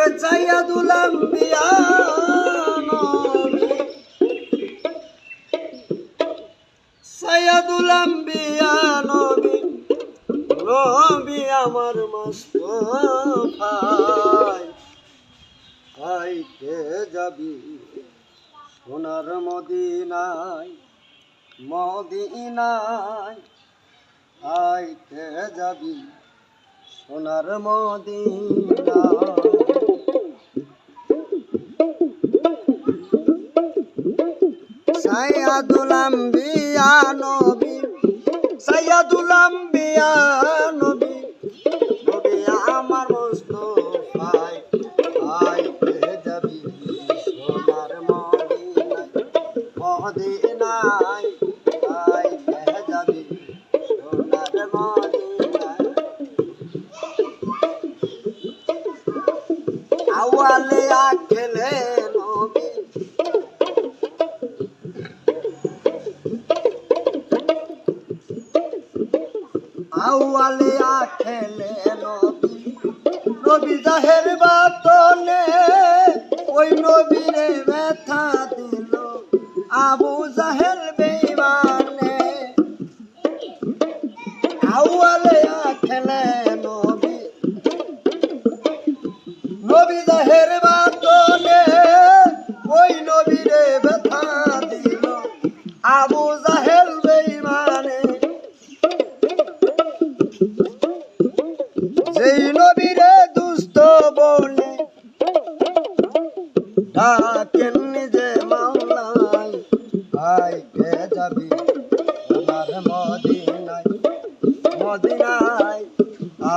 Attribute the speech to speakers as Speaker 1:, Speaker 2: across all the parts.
Speaker 1: ওরে সাইয়্যিদুল আম্বিয়া নবী, সাইয়্যিদুল আম্বিয়া নবী, নবী আমার মুস্তাফায় আইতে যাবি সোনার মদিনায়, মদিনায় আইতে যাবি সোনার মদিনায়। সাইয়্যিদুল আম্বিয়া নবী, সাইয়্যিদুল আম্বিয়া নবী, নবী আমার মুস্তাফায় আইতে যাবি সোনার মদিনায়, মদিনায় আইতে যাবি সোনার মদিনায়। আওয়ালে আখেলে নবী, আওয়ালে আখেলে নবী, নবী জাহের বাতনে ওই নবীরে ব্যথা দিল আবু জাহেল বেঈমানে। আওয়ালে আখেলে নবী, নবী জাহের বাতনে ওই নবীরে ব্যথা দিল আবু জাহেল বেঈমানে। যেই নবীরে দুষ্ট বলে ডাকেন নিজে মাওলায়, আইতে যাবি সোনার মদিনায়, মদিনায়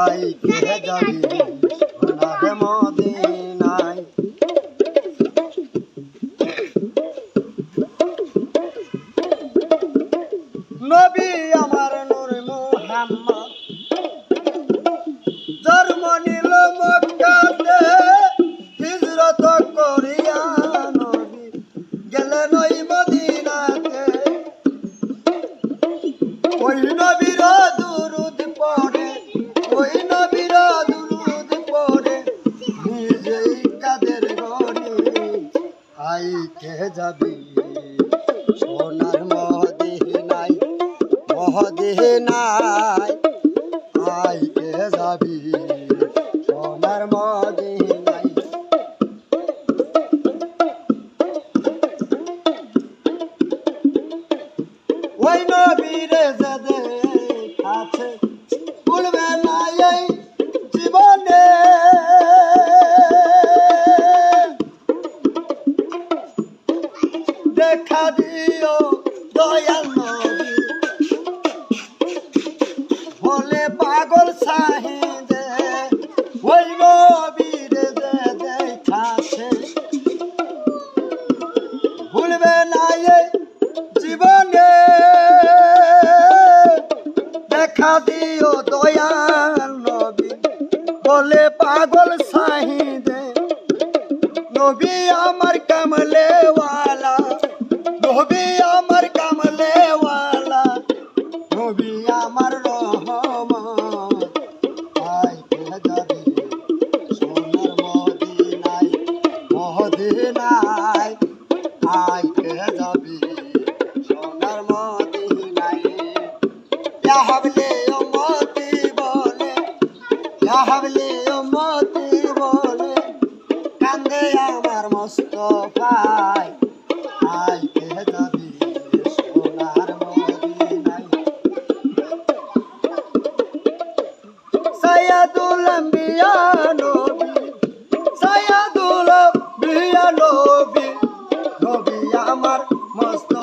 Speaker 1: আইতে যাবি সোনার মদিনায়। নবী আমার নূর মুহাম্মদ জন্ম নিল মক্কাতে, হিজরত করিয়া নবী গেলেন ওই মদিনাতে। ওই নবীর দুরূদ পড়ে, ওই নবীর দুরূদ পড়ে নিজেই কাদের গনি আইতে যাবি সোনার মদিনায়, মদিনায় আইতে যাবি সোনার মদিনায়। ওই নবীরে যে আছে ভুলবে না এই জীবনে, দেখা দিও দয়াল নবী বলে পাগল সাহিদে। ওই নবীরে যে দেখাছে ভুলবে না এই জীবনে, দেখা দিও দয়াল নবী বলে পাগল সাহিদে। নবী আমার কামলে ওয়ালা, নবী আমার কামলে ওয়ালা, নবী আমার রহমত আইতে যাবি সোনার মদিনায়, মদিনায় আইতে যাবি সোনার মদিনায়। ইয়া হাবলে উম্মতি বলে, ইয়া হাবলে উম্মতি বলে কান্দে আমার মুস্তাফায় আইতে যাবি সোনার মদিনায়। সাইয়্যিদুল আম্বিয়া নবী, সাইয়্যিদুল আম্বিয়া নবী, নবী আমার মুস্তাফা।